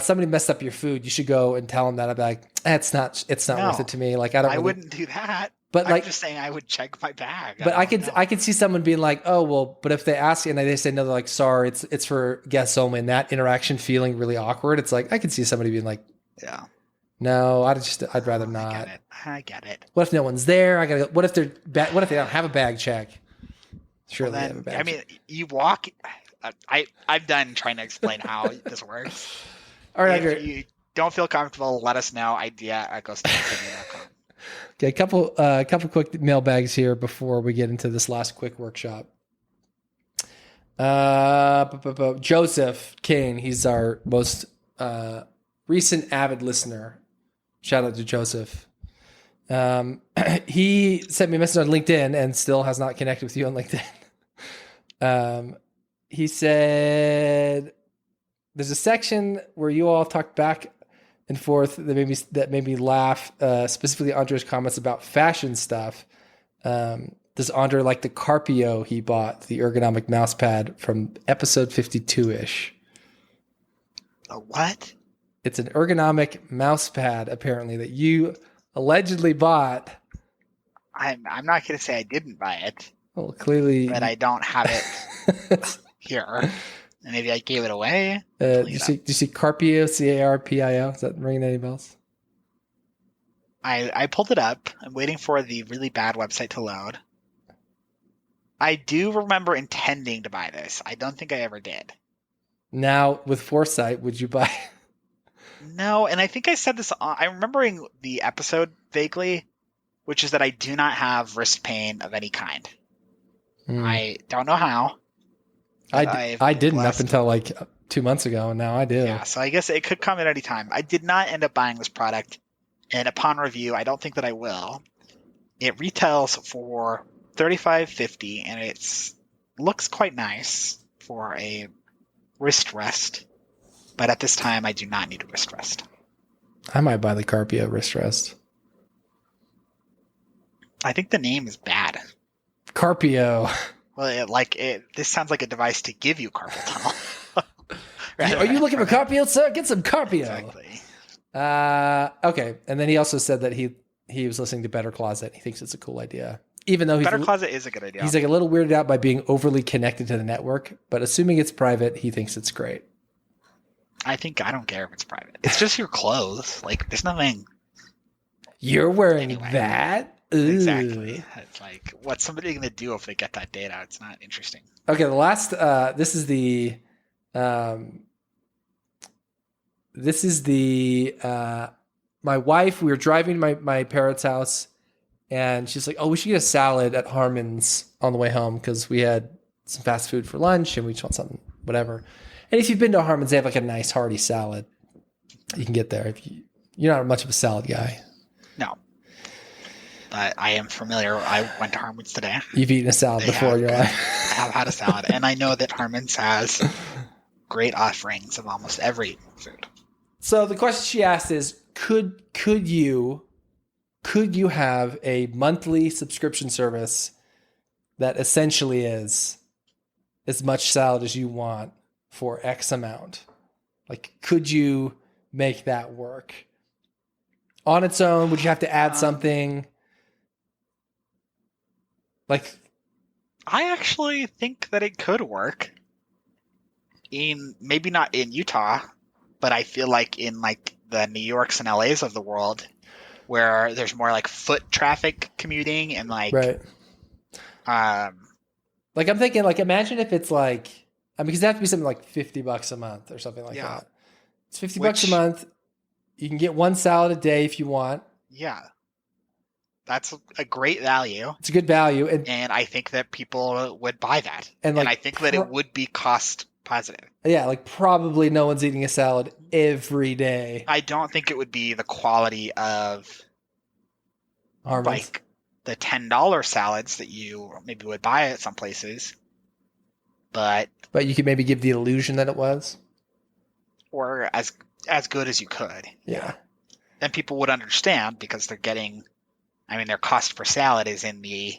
somebody messed up your food. You should go and tell them that. I'd be like, it's not No, worth it to me. Like I don't. I really, wouldn't do that. But I'm like, just saying I would check my bag. but I could see someone being like, oh well, but if they ask and they say no, they're like, sorry, it's for guests only, and that interaction feeling really awkward. It's like I could see somebody being like, Yeah. no, I'd rather not. I get it. What if no one's there? I gotta. What if what if they don't have a bag check? Surely Well, they have a bag. I mean, you walk. I'm done trying to explain how this works. All right, If Andrew. you don't feel comfortable, let us know. idea@ghostbusters.com. Okay, a couple quick mailbags here before we get into this last quick workshop. Joseph Kane, he's our most recent avid listener. Shout out to Joseph. He sent me a message on LinkedIn and still has not connected with you on LinkedIn. He said there's a section where you all talked back and forth that made me laugh. Specifically, Andre's comments about fashion stuff. Does Andre like the Carpio he bought, the ergonomic mouse pad from episode 52-ish? A what? It's an ergonomic mouse pad, apparently, that you allegedly bought. I'm not going to say I didn't buy it, Well, clearly. but I don't have it here. Maybe I gave it away. Do you see Carpio, Carpio? Is that ringing any bells? I pulled it up. I'm waiting for the really bad website to load. I do remember intending to buy this. I don't think I ever did. Now, with foresight, would you buy? No, and I think I said this. I'm remembering the episode vaguely, which is that I do not have wrist pain of any kind. I don't know how. I didn't up until like 2 months ago, and now I do. Yeah, so I guess it could come at any time. I did not end up buying this product, and upon review, I don't think that I will. It retails for $35.50, and it looks quite nice for a wrist rest. But at this time, I do not need a wrist rest. I might buy the Carpio wrist rest. I think the name is bad. Carpio. Well, this sounds like a device to give you carpal tunnel. Are you looking for Carpio, sir? Get some Carpio. Exactly. Okay. And then he also said that he was listening to Better Closet. He thinks it's a cool idea. Even though Better Closet is a good idea. He's like a little weirded out by being overly connected to the network, but assuming it's private, he thinks it's great. I don't care if it's private. It's just your clothes. Like, there's nothing. You're wearing that? Ooh. Exactly. It's like, what's somebody going to do if they get that data? It's not interesting. Okay, the last, this is the, my wife, we were driving to my parents' house, and she's like, oh, we should get a salad at Harmon's on the way home because we had some fast food for lunch and we just want something, whatever. And if you've been to Harmon's, they have like a nice hearty salad you can get there. If you're not much of a salad guy. No. But I am familiar. I went to Harmon's today. You've eaten a salad before in your life. I have had a salad, and I know that Harmon's has great offerings of almost every food. So the question she asked is, could you have a monthly subscription service that essentially is as much salad as you want for X amount? Like, could you make that work on its own? Would you have to add something? Like, I actually think that it could work. Maybe not in Utah, but I feel like in like the New Yorks and LAs of the world, where there's more like foot traffic commuting and like, right. Like I'm thinking, like imagine if it's like, because it has to be something like $50 a month or something like that. It's $50 a month. You can get one salad a day if you want. Yeah. That's a great value. It's a good value. And I think that people would buy that. And I think that it would be cost positive. Yeah, like probably no one's eating a salad every day. I don't think it would be the quality of Harmon's. Like the $10 salads that you maybe would buy at some places. But you could maybe give the illusion that it was. Or as good as you could. Yeah. And people would understand because they're getting, their cost per salad is in the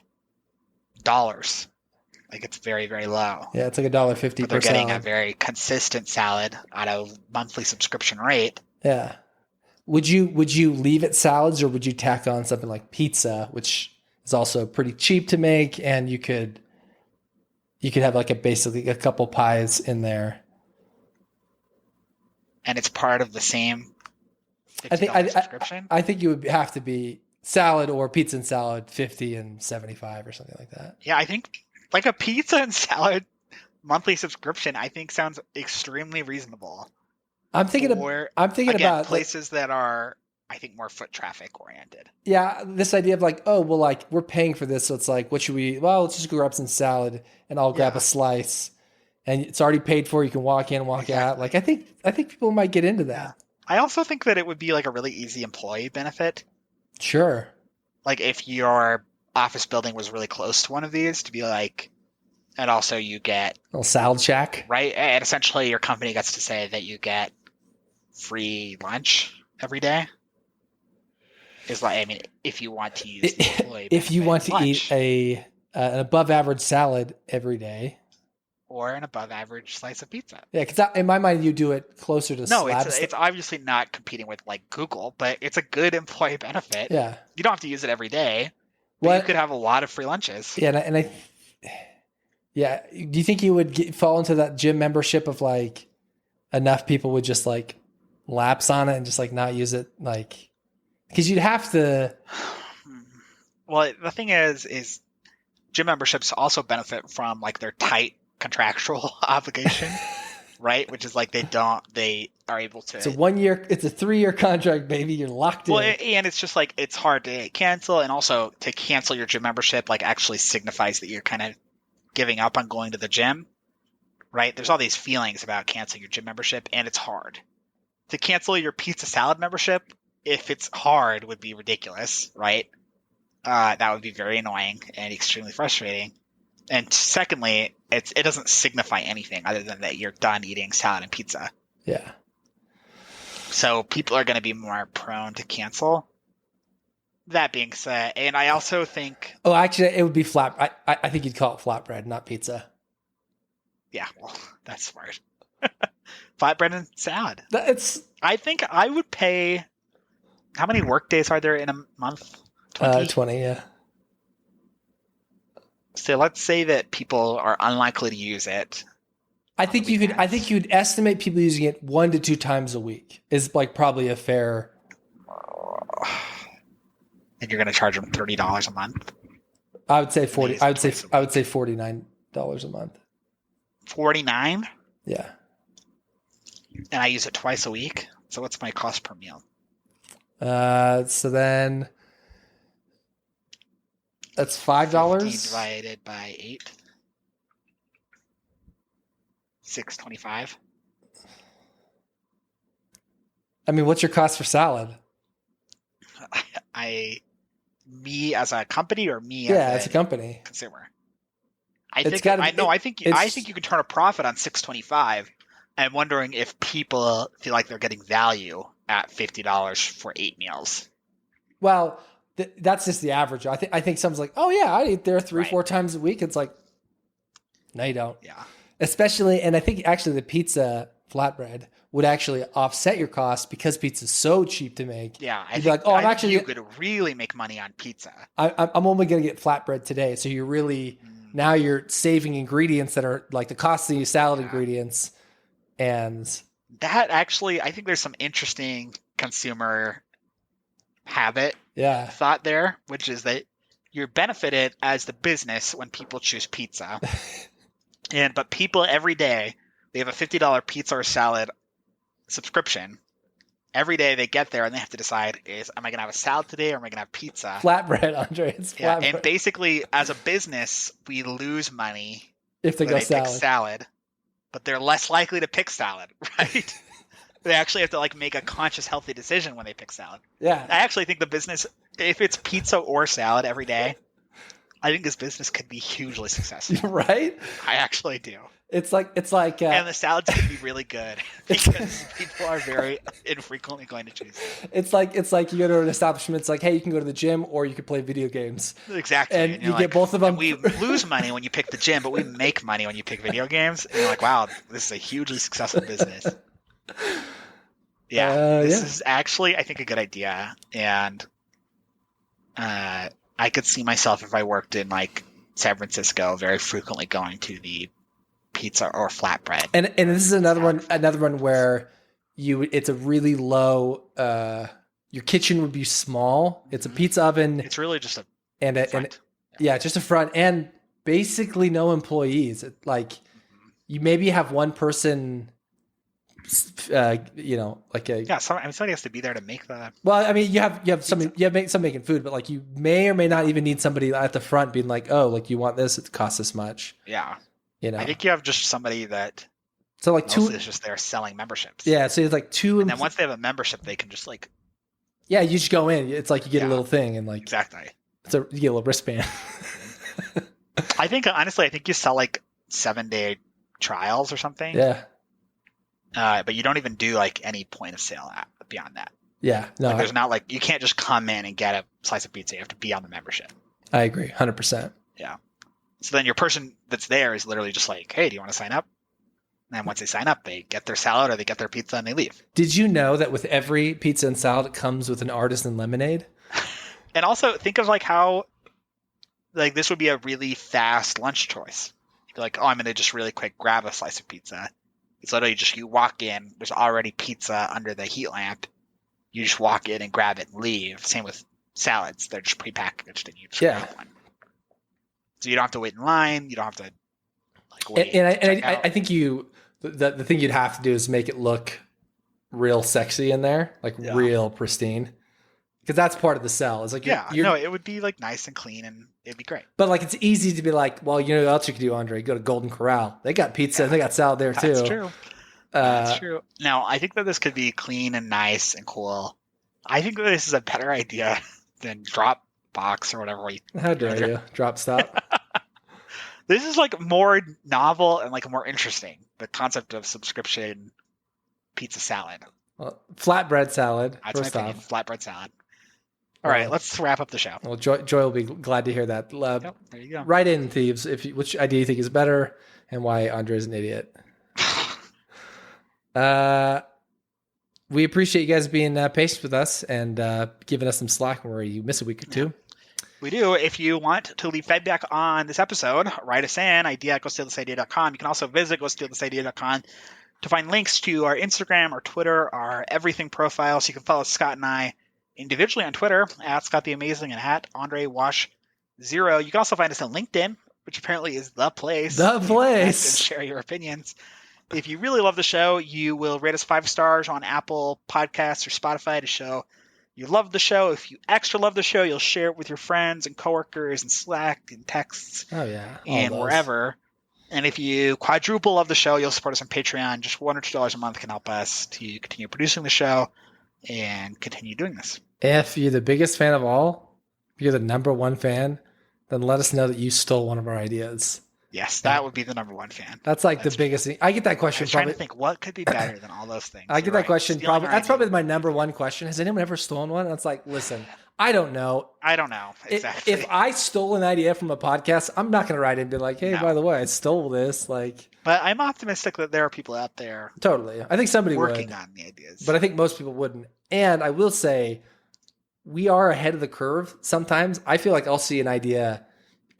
dollars. Like it's very, very low. Yeah, it's like $1.50 But they're per getting salad. a very consistent salad at a monthly subscription rate. Yeah. Would you leave it salads, or would you tack on something like pizza, which is also pretty cheap to make, and you could have like basically a couple pies in there. And it's part of the same I think $50 subscription? I think you would have to be salad or pizza and salad 50 and 75 or something like that. Yeah, I think like a pizza and salad monthly subscription, I think sounds extremely reasonable. I'm thinking again, about places that are, I think, more foot traffic oriented. Yeah, this idea of like, oh, well, like we're paying for this, so it's like, what should we? Well, let's just go grab some salad, and I'll grab a slice, and it's already paid for. You can walk in, walk out. Like I think people might get into that. I also think that it would be like a really easy employee benefit. Sure. Like if your office building was really close to one of these, to be like, and also you get A little salad shack. right, and essentially your company gets to say that you get free lunch every day. Is like, I mean, if you want to use the employee If you benefit want to lunch, eat an above average salad every day. or an above average slice of pizza. Yeah, because in my mind, you do it closer to No, slab it's obviously not competing with like Google, but it's a good employee benefit. Yeah. You don't have to use it every day, but you could have a lot of free lunches. Yeah, do you think you would fall into that gym membership of like enough people would just like lapse on it and just like not use it, like because you'd have to. Well, the thing is gym memberships also benefit from like their tight contractual obligation, right? Which is like they are able to. It's a 3-year contract, baby. You're locked Well, in. and it's just like it's hard to cancel, and also to cancel your gym membership like actually signifies that you're kind of giving up on going to the gym, right? There's all these feelings about canceling your gym membership, and it's hard. To cancel your pizza salad membership, if it's hard, would be ridiculous, right? That would be very annoying and extremely frustrating. And secondly, it doesn't signify anything other than that you're done eating salad and pizza. Yeah. So people are going to be more prone to cancel. That being said, and I also think... Oh, actually, it would be flat. I think you'd call it flatbread, not pizza. Yeah, well, that's smart. Flatbread and salad. I think I would pay... How many work days are there in a month? 20? 20, yeah. So let's say that people are unlikely to use it. I think you'd estimate people using it 1 to 2 times a week is like probably a fair. And you're going to charge them $30 a month. I would say 40. I would say $49 a month. 49, Yeah. and I use it twice a week. So what's my cost per meal? So then that's $5 divided by 8. $6.25. I mean, what's your cost for salad? Me as a company, or me as a company consumer? I It's think gotta be- I think you could turn a profit on $6.25. I'm wondering if people feel like they're getting value at $50 for 8 meals. Well, that's just the average. I think someone's like, oh yeah, I eat there 3-4 times a week. It's like, no, you don't. Yeah. Especially, and I think actually the pizza flatbread would actually offset your cost because pizza's so cheap to make. Yeah, You'd be like, oh, I think you could really make money on pizza. I'm only going to get flatbread today. So you're really, now you're saving ingredients that are like the costly salad ingredients. And that actually, I think there's some interesting consumer habit thought there, which is that you're benefited as the business when people choose pizza. But people every day, they have a $50 pizza or salad subscription. Every day they get there and they have to decide, am I going to have a salad today or am I going to have pizza? Flatbread, Andre. It's flatbread. And basically, as a business, we lose money if they pick salad, but they're less likely to pick salad, right? They actually have to like make a conscious, healthy decision when they pick salad. Yeah. I actually think the business, if it's pizza or salad every day, I think this business could be hugely successful. Right? I actually do. It's like and the salads can be really good because people are very infrequently going to choose them. it's like you go to an establishment. It's like, hey, you can go to the gym or you can play video games. Exactly. And you're you get both of them. And we lose money when you pick the gym, but we make money when you pick video games. And you're like, wow, this is a hugely successful business. Yeah, this is actually, I think, a good idea. And I could see myself, if I worked in like San Francisco, very frequently going to the pizza or flatbread. And this is another one where it's a really low, your kitchen would be small. It's a pizza oven. It's really just a front. Just a front, and basically no employees. You maybe have one person, somebody has to be there to make the. Well, I mean, you have somebody, some making food, but like you may or may not even need somebody at the front being like, oh, like you want this, it costs this much. Yeah. I think you have just somebody that. So like two is just there selling memberships. Yeah, so it's like two. And then once they have a membership, they can just like. Yeah, you just go in. It's like you get a little thing and like. Exactly. You get a little wristband. I think you sell like 7-day trials or something. Yeah. But you don't even do like any point of sale beyond that. Yeah. No. There's not like you can't just come in and get a slice of pizza. You have to be on the membership. I agree, 100%. Yeah. So then your person that's there is literally just like, hey, do you want to sign up? And then once they sign up, they get their salad or they get their pizza and they leave. Did you know that with every pizza and salad, it comes with an artisan lemonade? And also think of like how like this would be a really fast lunch choice. You'd be like, oh, I'm going to just really quick grab a slice of pizza. It's literally just you walk in, there's already pizza under the heat lamp. You just walk in and grab it and leave. Same with salads. They're just prepackaged and you just grab one. So you don't have to wait in line. You don't have to like wait. I think the thing you'd have to do is make it look real sexy in there, like real pristine. Because that's part of the sell. It's like it would be like nice and clean and it'd be great. But like it's easy to be like, well, you know what else you could do, Andre? Go to Golden Corral. They got pizza and they got salad there too. That's true. That's true. Now I think that this could be clean and nice and cool. I think that this is a better idea than Dropbox or whatever. How dare you? Drop stop. This is like more novel and like more interesting. The concept of subscription pizza salad. Well, flatbread salad. That's my opinion. Flatbread salad. All right, let's wrap up the show. Well, Joy will be glad to hear that. There you go. Write in, thieves, which idea you think is better and why Andre is an idiot. We appreciate you guys being patient with us and giving us some slack where you miss a week or two. We do. If you want to leave feedback on this episode, write us in, idea@gostealthisidea.com. You can also visit gostealthisidea.com to find links to our Instagram, our Twitter, our everything profile. So you can follow Scott and I individually on Twitter @ScottTheAmazing and @AndreWash0. You can also find us on LinkedIn, which apparently is the place. The place. And share your opinions. If you really love the show, you will rate us 5 stars on Apple Podcasts or Spotify to show you love the show. If you extra love the show, you'll share it with your friends and coworkers and Slack and texts. Oh, yeah. And wherever. And if you quadruple love the show, you'll support us on Patreon. Just $1 or $2 a month can help us to continue producing the show and continue doing this. If you're the biggest fan of all, if you're the number one fan, then let us know that you stole one of our ideas. Yes, that would be the number one fan. That's the biggest thing. I get that question. I was trying to think what could be better than all those things. I get that question. That's probably my number one question. Has anyone ever stolen one? That's like, listen, I don't know. I don't know. Exactly. If I stole an idea from a podcast, I'm not going to write it and be like, hey, by the way, I stole this. But I'm optimistic that there are people out there. Totally. I think somebody working would. on the ideas. But I think most people wouldn't. And I will say, we are ahead of the curve. Sometimes I feel like I'll see an idea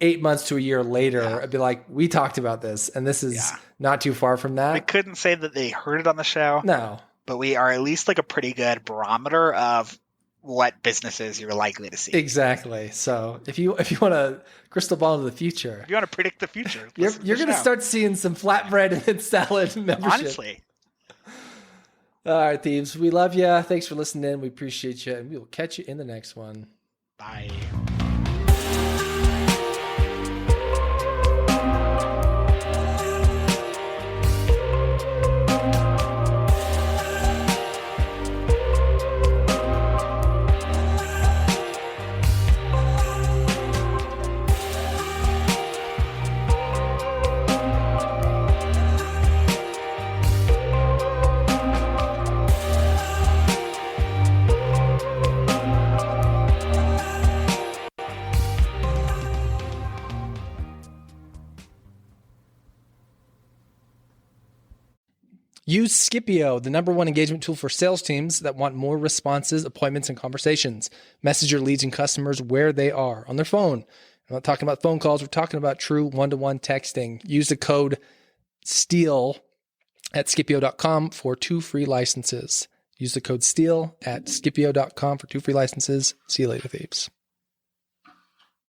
8 months to a year later, I'd be like, we talked about this, and this is not too far from that. I couldn't say that they heard it on the show. No. But we are at least like a pretty good barometer of what businesses you're likely to see. Exactly. So if you want to crystal ball into the future. If you want to predict the future. You're going to start seeing some flatbread and salad membership. Honestly. All right, thieves. We love you. Thanks for listening. We appreciate you, and we will catch you in the next one. Bye. Use Scipio, the #1 engagement tool for sales teams that want more responses, appointments, and conversations. Message your leads and customers where they are on their phone. I'm not talking about phone calls. We're talking about true one-to-one texting. Use the code STEAL at Scipio.com for 2 free licenses. Use the code STEAL at Scipio.com for 2 free licenses. See you later, thieves.